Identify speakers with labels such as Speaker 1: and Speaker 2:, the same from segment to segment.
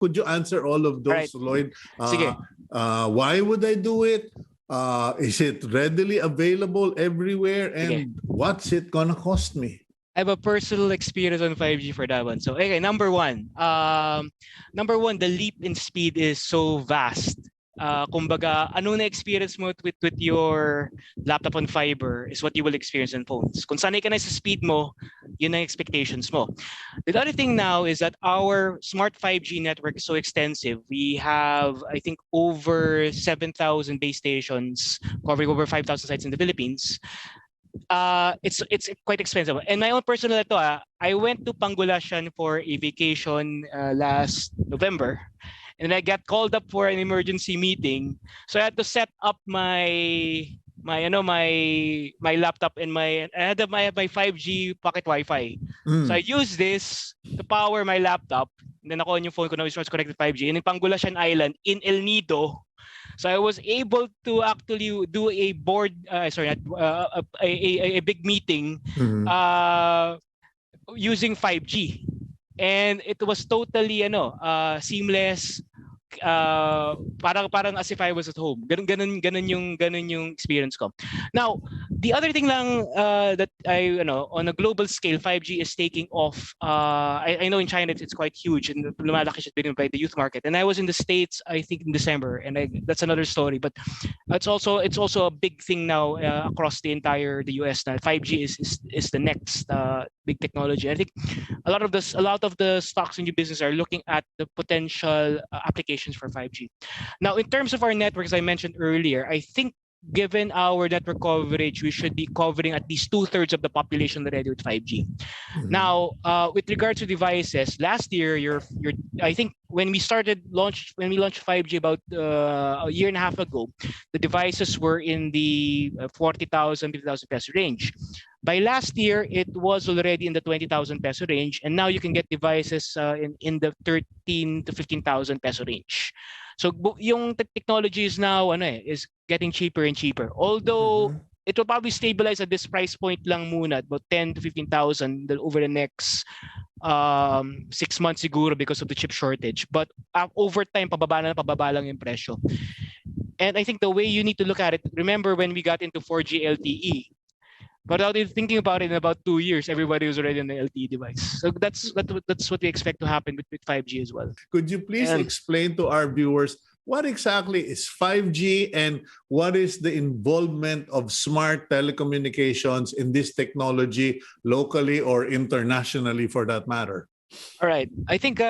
Speaker 1: Could you answer all of
Speaker 2: All right.
Speaker 1: those, Lloyd?
Speaker 2: Sige.
Speaker 1: Why would I do it? Is it readily available everywhere?
Speaker 2: Sige.
Speaker 1: And what's it gonna cost me?
Speaker 2: I have a personal experience on 5G for that one. So, okay, number one, the leap in speed is so vast. Kumbaga, ano na experience mo with your laptop on fiber is what you will experience on phones. Kung sanay ka na sa speed mo, yun ang expectations mo. The other thing now is that our smart 5G network is so extensive. We have, I think, over 7,000 base stations covering over 5,000 sites in the Philippines. It's quite expensive. And my own personal I went to Pangulasan for a vacation last November. And I got called up for an emergency meeting. So I had to set up my laptop and I had my 5G pocket Wi-Fi. So I used this to power my laptop. And then ako on yung phone ko na was connected 5G. And in Pangulasan Island in El Nido. So I was able to actually do a big meeting using 5G. And it was totally seamless. Parang as if I was at home. Ganun yung experience ko. Now, the other thing lang that on a global scale, 5G is taking off. I know in China it's quite huge and lumalaki siya by the youth market. And I was in the States, I think in December, and that's another story. But it's also a big thing now across the entire the US. Now 5G is the next big technology. I think a lot of the stocks in your business are looking at the potential applications for 5G. Now, in terms of our network, as I mentioned earlier, I think given our network coverage, we should be covering at least 2/3 of the population already with 5G. Now, with regard to devices, last year, I think when we launched 5G about a year and a half ago, the devices were in the 40,000, 50,000 peso range. By last year, it was already in the 20,000 peso range, and now you can get devices in the 13 to 15,000 peso range. So yung technology is now is getting cheaper and cheaper. Although it will probably stabilize at this price point lang muna, about 10 to 15,000 over the next 6 months siguro because of the chip shortage. But over time, pababa lang yung presyo. And I think the way you need to look at it, remember when we got into 4G LTE, but without even thinking about it, in about 2 years, everybody was already on the LTE device. So that's what we expect to happen with 5G as well.
Speaker 1: Could you please explain to our viewers what exactly is 5G and what is the involvement of smart telecommunications in this technology locally or internationally for that matter?
Speaker 2: All right. I think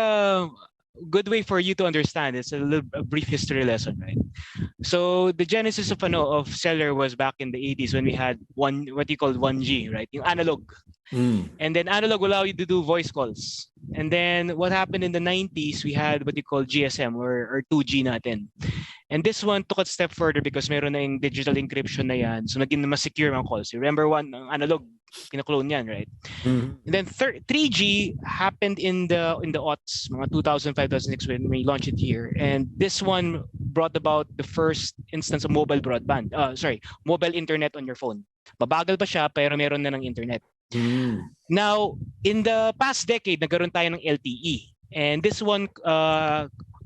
Speaker 2: good way for you to understand it's a brief history lesson, right? So the genesis of cellular was back in the 80s when we had what you call 1G, right? Yung analog. And then analog will allow you to do voice calls. And then what happened in the 90s, we had what you call GSM or 2G natin. And this one took a step further because meron na yung digital encryption na yan. So naging mas secure ang calls. You remember analog, kina-clone yan, right? And then 3G happened in the aughts, mga 2005, 2006 when we launched it here. And this one brought about the first instance of mobile internet on your phone. Mabagal pa siya pero meron na ng internet. Now, in the past decade, nagkaroon tayo ng LTE. And this one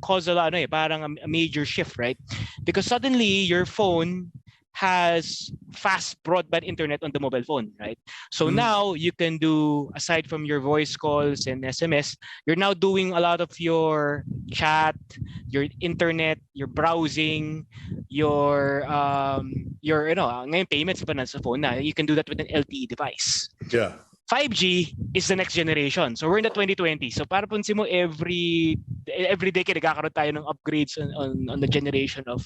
Speaker 2: caused parang a major shift, right? Because suddenly your phone has fast broadband internet on the mobile phone, right? So now you can do, aside from your voice calls and SMS, you're now doing a lot of your chat, your internet, your browsing, your ngayon payments pa na sa phone na. You can do that with an LTE device.
Speaker 1: Yeah.
Speaker 2: 5G is the next generation. So we're in the 2020. So para punsin mo every decade nagkakaroon tayo ng upgrades on the generation of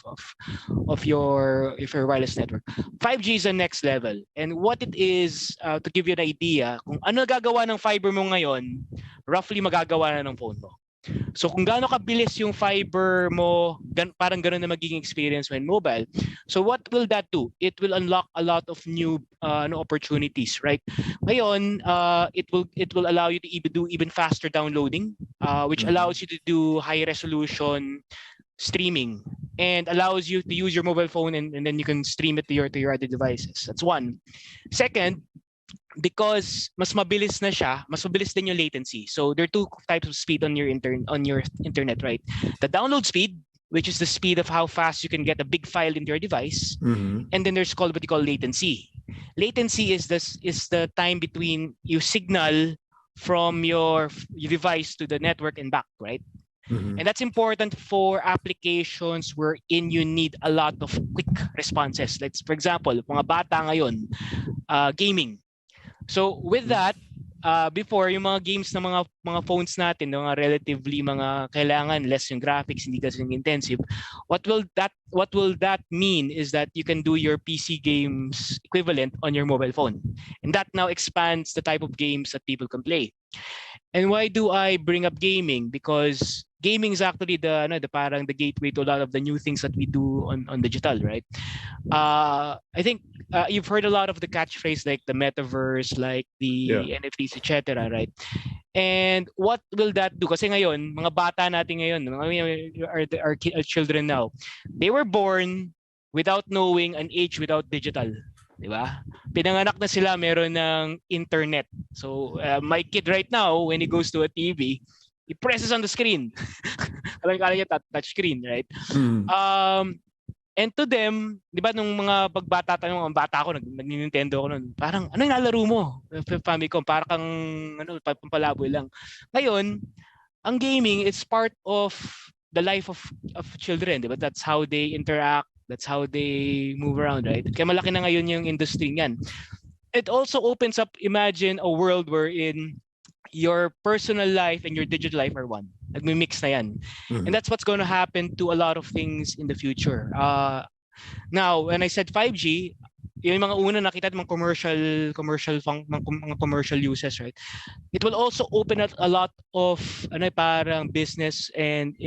Speaker 2: your wireless network. 5G is the next level. And what it is, to give you an idea, kung ano gagawa ng fiber mo ngayon, roughly magagawa na ng phone mo. So kung gaano kabilis yung fiber mo, parang ganoon na magiging experience when mobile. So what will that do? It will unlock a lot of new opportunities, right? Ngayon, it will allow you to do even faster downloading, which allows you to do high resolution streaming and allows you to use your mobile phone and then you can stream it to your other devices. That's one. Second, because mas mabilis na siya, mas mabilis din yung latency. So there are two types of speed on your internet, right? The download speed, which is the speed of how fast you can get a big file into your device, and then there's what you call latency. Latency is the time between you signal from your device to the network and back, right? And that's important for applications wherein you need a lot of quick responses. Let's, for example, mga bata ngayon, gaming. So with that, before yung mga games ng mga phones natin, mga relatively mga kailangan less yung graphics, hindi kasi intensive. What will that mean is that you can do your PC games equivalent on your mobile phone, and that now expands the type of games that people can play. And why do I bring up gaming? Because gaming is actually the parang the gateway to a lot of the new things that we do on digital, right? I think you've heard a lot of the catchphrase like the metaverse, like the NFTs, etc., right? And what will that do? Kasi ngayon, mga bata natin ngayon, our children now, they were born without knowing an age without digital. Diba? Pinanganak na sila meron ng internet. So my kid right now, when he goes to a TV, he presses on the screen. Kala niya touch screen, right? And to them, di ba nung mga pagbata tayo, ang bata ko, nag-Nintendo ako noon, parang, ano yung nalaro mo? Famicom, parang kang, pampalaboy lang. Ngayon, ang gaming, it's part of the life of children, di ba? That's how they interact, that's how they move around, right? Kaya malaki na ngayon yung industry niyan. It also opens up, imagine a world wherein your personal life and your digital life are one. Nagmi-mix na yan. And that's what's going to happen to a lot of things in the future. Now, when I said 5G, yung mga una nakita mga commercial uses, right? It will also open up a lot of parang business and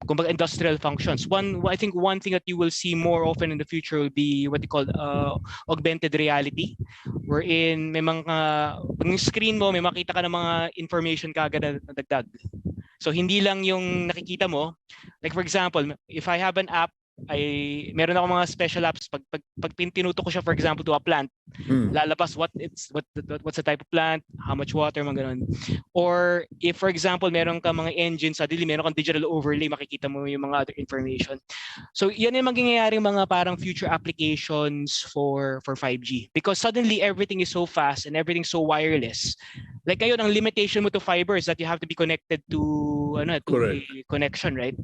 Speaker 2: kumbaga industrial functions. I think one thing that you will see more often in the future will be what you call augmented reality, wherein may mga pag screen mo may makita ka ng mga information kaagad na dagdag. So hindi lang yung nakikita mo, like for example, if I have an app, meron ako mga special apps pag tinuto ko siya, for example, to a plant, lalabas what's the type of plant, how much water, mga ganun. Or if for example meron ka mga engine, suddenly meron kang digital overlay, makikita mo yung mga other information. So yan yung magiging mga parang future applications for 5G, because suddenly everything is so fast and everything's so wireless. Like ngayon, ang limitation mo to fiber is that you have to be connected to a connection, right?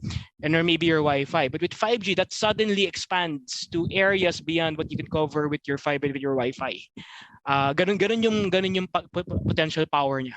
Speaker 2: And or maybe your Wi-Fi. But with 5G, that suddenly expands to areas beyond what you can cover with your fiber, with your Wi-Fi. Ganun yung potential power niya.